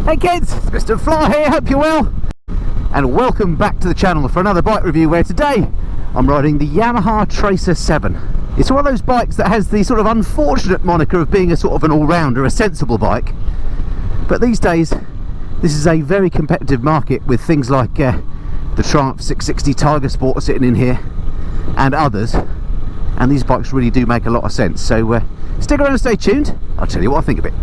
Hey kids, it's Mr. Fly here, hope you're well. And welcome back to the channel for another bike review where today I'm riding the Yamaha Tracer 7. It's one of those bikes that has the sort of unfortunate moniker of being a sort of an all-rounder, a sensible bike. But these days, this is a very competitive market with things like the Triumph 660 Tiger Sport sitting in here and others. And these bikes really do make a lot of sense. So stick around and stay tuned. I'll tell you what I think of it.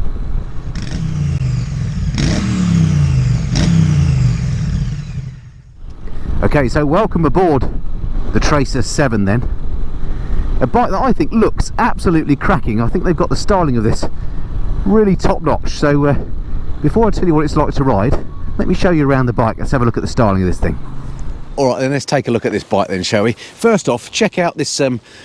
Okay, so welcome aboard the Tracer 7 then. A bike that I think looks absolutely cracking. I think they've got the styling of this really top notch. So before I tell you what it's like to ride, let me show you around the bike. Let's have a look at the styling of this thing. Alright then, let's take a look at this bike then, shall we? First off, check out this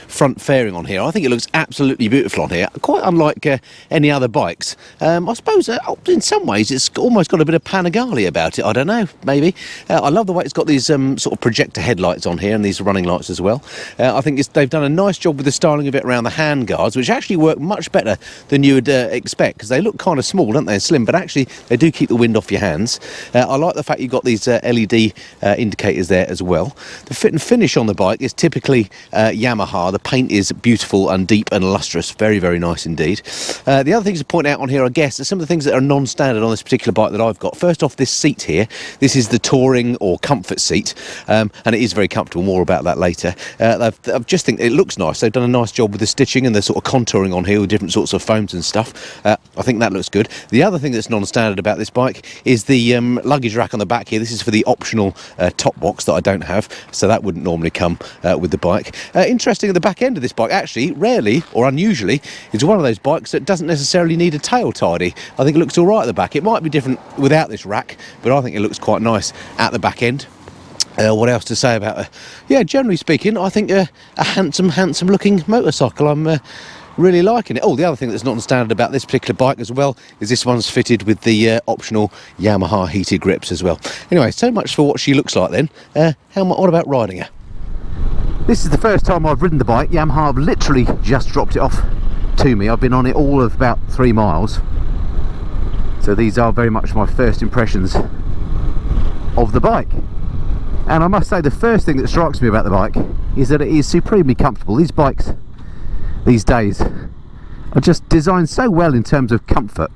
front fairing on here. I think it looks absolutely beautiful on here, quite unlike any other bikes. I suppose in some ways it's almost got a bit of Panigale about it, I don't know, maybe. I love the way it's got these sort of projector headlights on here and these running lights as well. I think they've done a nice job with the styling of it around the hand guards, which actually work much better than you would expect, because they look kind of small, don't they, and slim, but actually they do keep the wind off your hands. I like the fact you've got these LED indicators there as well. The fit and finish on the bike is typically Yamaha. The paint is beautiful and deep and lustrous, very, very nice indeed. The other things to point out on here, I guess, are some of the things that are non-standard on this particular bike that I've got. First off, this seat here, this is the touring or comfort seat, and it is very comfortable. More about that later. I just think it looks nice. They've done a nice job with the stitching and the sort of contouring on here with different sorts of foams and stuff. I think that looks good. The other thing that's non-standard about this bike is the luggage rack on the back here. This is for the optional top box that I don't have, so that wouldn't normally come with the bike. Interesting, at the back end of this bike, actually, rarely or unusually, is one of those bikes that doesn't necessarily need a tail tidy. I think it looks all right at the back. It might be different without this rack, but I think it looks quite nice at the back end. What else to say about it? Yeah, generally speaking, I think a handsome looking motorcycle. I'm really liking it. Oh, the other thing that's not standard about this particular bike as well is this one's fitted with the optional Yamaha heated grips as well. Anyway, so much for what she looks like then. What about riding her? This is the first time I've ridden the bike. Yamaha have literally just dropped it off to me. I've been on it all of about 3 miles. So these are very much my first impressions of the bike. And I must say, the first thing that strikes me about the bike is that it is supremely comfortable. These bikes these days are just designed so well in terms of comfort.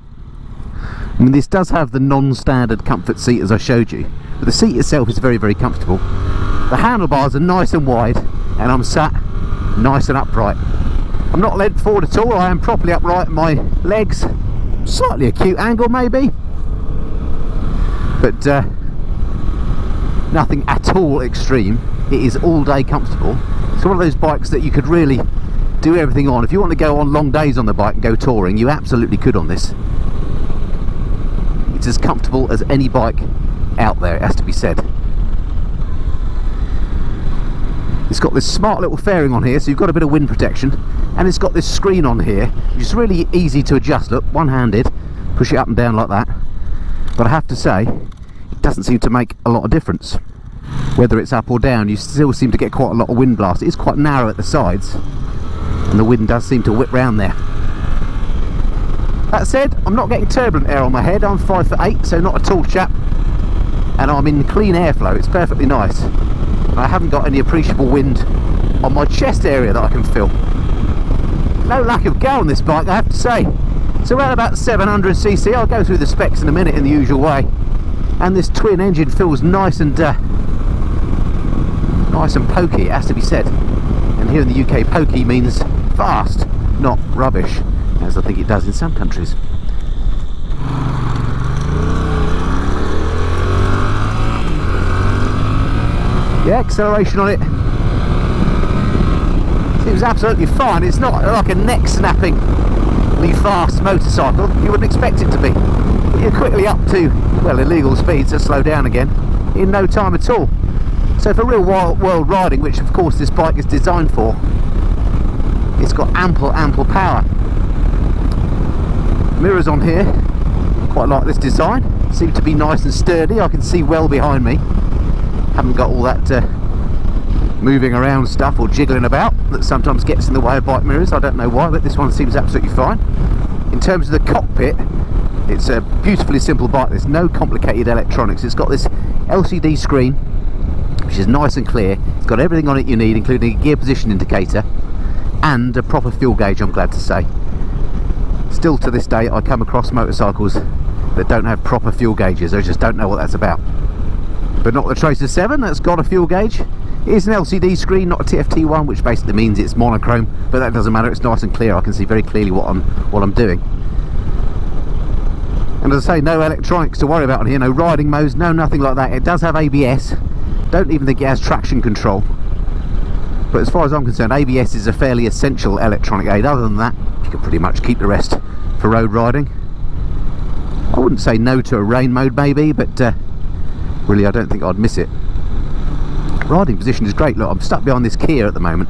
I mean, this does have the non-standard comfort seat as I showed you, but the seat itself is very, very comfortable. The handlebars are nice and wide, and I'm sat nice and upright. I'm not leant forward at all. I am properly upright. My legs, slightly acute angle maybe, but nothing at all extreme. It is all day comfortable. It's one of those bikes that you could really do everything on. If you want to go on long days on the bike and go touring, you absolutely could on this. It's as comfortable as any bike out there, it has to be said. It's got this smart little fairing on here, so you've got a bit of wind protection, and it's got this screen on here which is really easy to adjust. Look, one-handed, push it up and down like that. But I have to say, it doesn't seem to make a lot of difference whether it's up or down. You still seem to get quite a lot of wind blast. It is quite narrow at the sides, and the wind does seem to whip round there. That said, I'm not getting turbulent air on my head. I'm 5'8", so not a tall chap, and I'm in clean airflow. It's perfectly nice. I haven't got any appreciable wind on my chest area that I can feel. No lack of go on this bike, I have to say. It's around about 700cc. I'll go through the specs in a minute in the usual way. And this twin engine feels nice and pokey, it has to be said. And here in the UK, pokey means fast, not rubbish, as I think it does in some countries. Yeah, acceleration on it seems absolutely fine. It's not like a neck-snappingly fast motorcycle. You wouldn't expect it to be. You're quickly up to, well, illegal speeds to slow down again in no time at all. So for real world riding, which of course this bike is designed for, it's got ample power. Mirrors on here, quite like this design. Seem to be nice and sturdy. I can see well behind me. Haven't got all that moving around stuff or jiggling about that sometimes gets in the way of bike mirrors. I don't know why, but this one seems absolutely fine. In terms of the cockpit, It's a beautifully simple bike. There's no complicated electronics. It's got this LCD screen, which is nice and clear. It's got everything on it you need, including a gear position indicator and a proper fuel gauge, I'm glad to say. Still to this day, I come across motorcycles that don't have proper fuel gauges. I just don't know what that's about. But not the Tracer 7, that's got a fuel gauge. It is an LCD screen, not a TFT one, which basically means it's monochrome, but that doesn't matter. It's nice and clear. I can see very clearly what I'm doing. And as I say, no electronics to worry about on here, no riding modes, no nothing like that. It does have ABS. Don't even think it has traction control. But as far as I'm concerned, ABS is a fairly essential electronic aid. Other than that, you can pretty much keep the rest for road riding. I wouldn't say no to a rain mode maybe, but really I don't think I'd miss it. Riding position is great. Look, I'm stuck behind this Kia at the moment,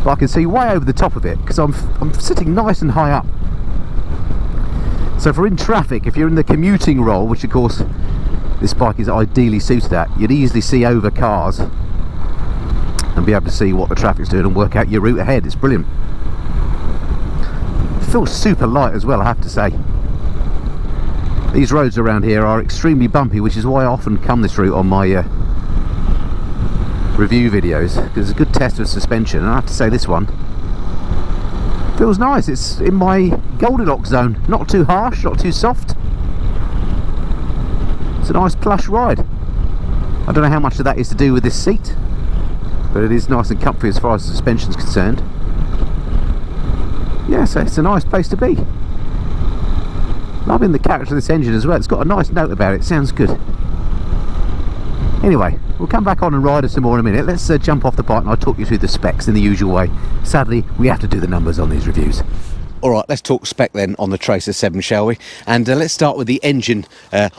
but I can see way over the top of it because I'm sitting nice and high up. So for in traffic, if you're in the commuting role, which of course this bike is ideally suited at, you'd easily see over cars and be able to see what the traffic's doing and work out your route ahead. It's brilliant. It feels super light as well, I have to say. These roads around here are extremely bumpy, which is why I often come this route on my review videos, because it's a good test of suspension, and I have to say this one feels nice. It's in my Goldilocks zone, not too harsh, not too soft. It's a nice plush ride. I don't know how much of that is to do with this seat, but it is nice and comfy as far as the suspension is concerned. Yeah, so it's a nice place to be. Loving the character of this engine as well. It's got a nice note about it. Sounds good. Anyway, we'll come back on and ride some more in a minute. Let's jump off the bike and I'll talk you through the specs in the usual way. Sadly, we have to do the numbers on these reviews. Alright, let's talk spec then on the Tracer 7, shall we? And let's start with the engine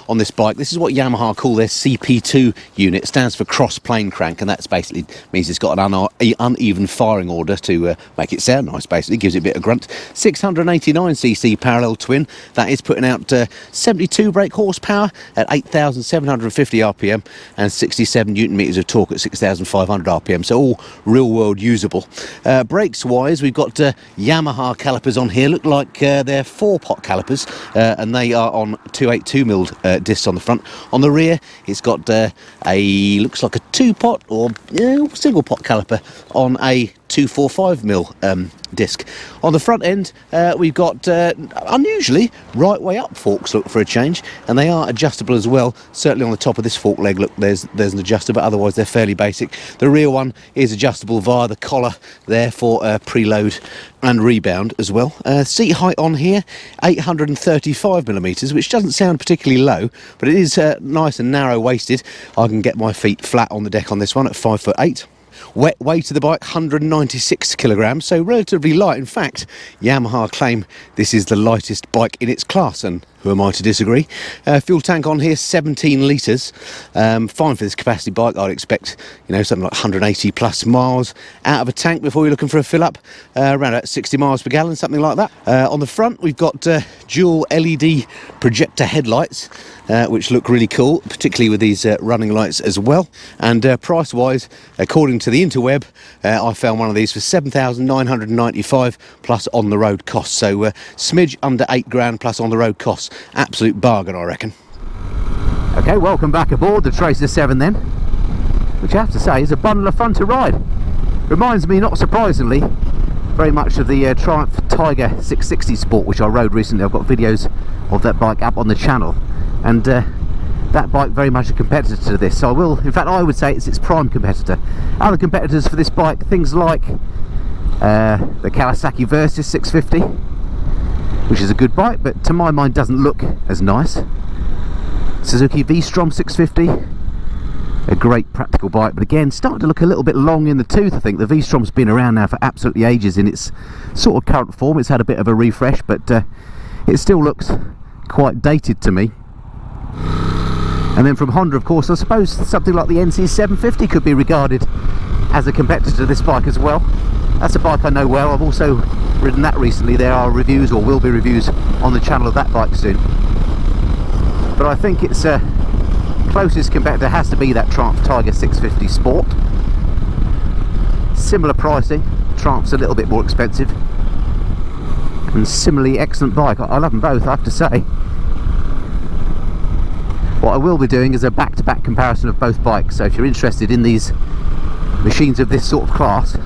on this bike. This is what Yamaha call their CP2 unit. It stands for cross plane crank, and that's basically means it's got an uneven firing order to make it sound nice, basically. Gives it a bit of grunt. 689cc parallel twin. That is putting out 72 brake horsepower at 8,750 RPM and 67 Newton meters of torque at 6,500 RPM. So all real world usable. Brakes wise, we've got Yamaha calipers on here. Look like they're 4-pot calipers, and they are on 282mm discs on the front. On the rear, it's got looks like a 2-pot or single pot caliper on a 245mm disc. On the front end, we've got unusually right way up forks, look, for a change, and they are adjustable as well. Certainly on the top of this fork leg, look, there's an adjuster, but otherwise they're fairly basic. The rear one is adjustable via the collar there for preload and rebound as well. Seat height on here, 835mm, which doesn't sound particularly low, but it is nice and narrow waisted. I can get my feet flat on the deck on this one at 5'8". Wet weight of the bike, 196 kilograms, so relatively light. In fact, Yamaha claim this is the lightest bike in its class, and who am I to disagree? Fuel tank on here, 17 litres. Fine for this capacity bike. I'd expect, something like 180 plus miles out of a tank before you're looking for a fill up. Around about 60 miles per gallon, something like that. On the front, we've got dual LED projector headlights, which look really cool, particularly with these running lights as well. And price-wise, according to the interweb, I found one of these for $7,995 plus on-the-road costs. So smidge under £8,000 plus on-the-road costs. Absolute bargain, I reckon. Okay, welcome back aboard the Tracer 7 then, which I have to say is a bundle of fun to ride. Reminds me, not surprisingly, very much of the Triumph Tiger 660 Sport, which I rode recently. I've got videos of that bike up on the channel, and that bike very much a competitor to this. So I would say it's its prime competitor. Other competitors for this bike, things like the Kawasaki Versys 650, which is a good bike, but to my mind doesn't look as nice. Suzuki V-Strom 650, a great practical bike, but again starting to look a little bit long in the tooth. I think the V-Strom's been around now for absolutely ages in its sort of current form. It's had a bit of a refresh, but it still looks quite dated to me. And then from Honda, of course, I suppose something like the NC750 could be regarded as a competitor to this bike as well. That's a bike I know well. I've also ridden that recently. There are reviews, or will be reviews, on the channel of that bike soon. But I think its closest competitor has to be that Triumph Tiger 650 Sport. Similar pricing. Triumph's a little bit more expensive, and similarly excellent bike. I love them both, I have to say. What I will be doing is a back-to-back comparison of both bikes, so if you're interested in these machines of this sort of class,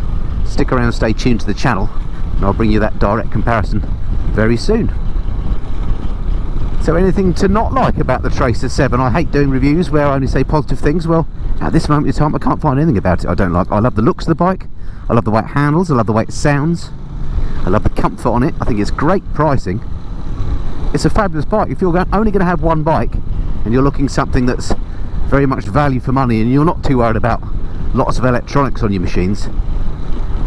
stick around and stay tuned to the channel, and I'll bring you that direct comparison very soon. So anything to not like about the Tracer 7? I hate doing reviews where I only say positive things. Well, at this moment in time I can't find anything about it I don't like. I love the looks of the bike, I love the way it handles, I love the way it sounds, I love the comfort on it. I think it's great pricing. It's a fabulous bike. If you're only going to have one bike and you're looking something that's very much value for money and you're not too worried about lots of electronics on your machines,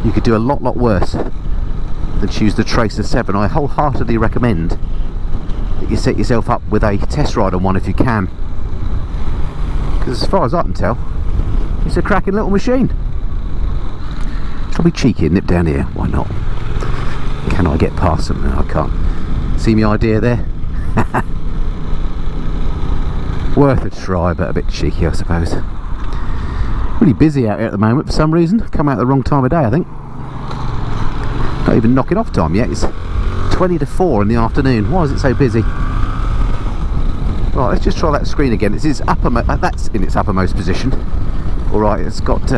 you could do a lot worse than choose the Tracer 7. I wholeheartedly recommend that you set yourself up with a test ride on one if you can, because as far as I can tell, it's a cracking little machine. Shall we be cheeky and nip down here? Why not? Can I get past them? No, I can't. See my idea there? Worth a try, but a bit cheeky, I suppose. Really busy out here at the moment for some reason. Come out at the wrong time of day, I think. Not even knocking off time yet. It's 20 to 4 in the afternoon. Why is it so busy? Right, let's just try that screen again. It's its that's in its uppermost position. Alright, it's got...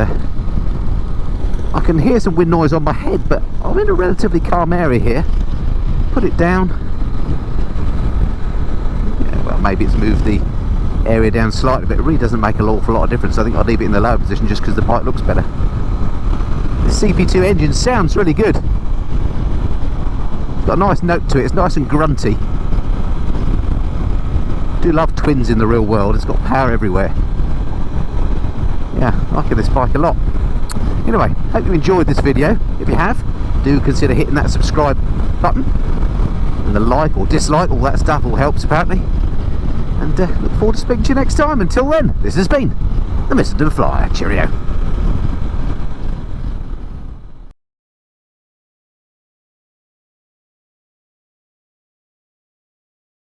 I can hear some wind noise on my head, but I'm in a relatively calm area here. Put it down. Yeah, well, maybe it's moved the area down slightly, but it really doesn't make an awful lot of difference. I think I'll leave it in the lower position just because the bike looks better. The CP2 engine sounds really good. It's got a nice note to it. It's nice and grunty. I do love twins in the real world. It's got power everywhere. Yeah, I like this bike a lot. Anyway, hope you enjoyed this video. If you have, do consider hitting that subscribe button, and the like or dislike, all that stuff all helps apparently. And look forward to speaking to you next time. Until then, this has been the Mr. Flyer. Cheerio.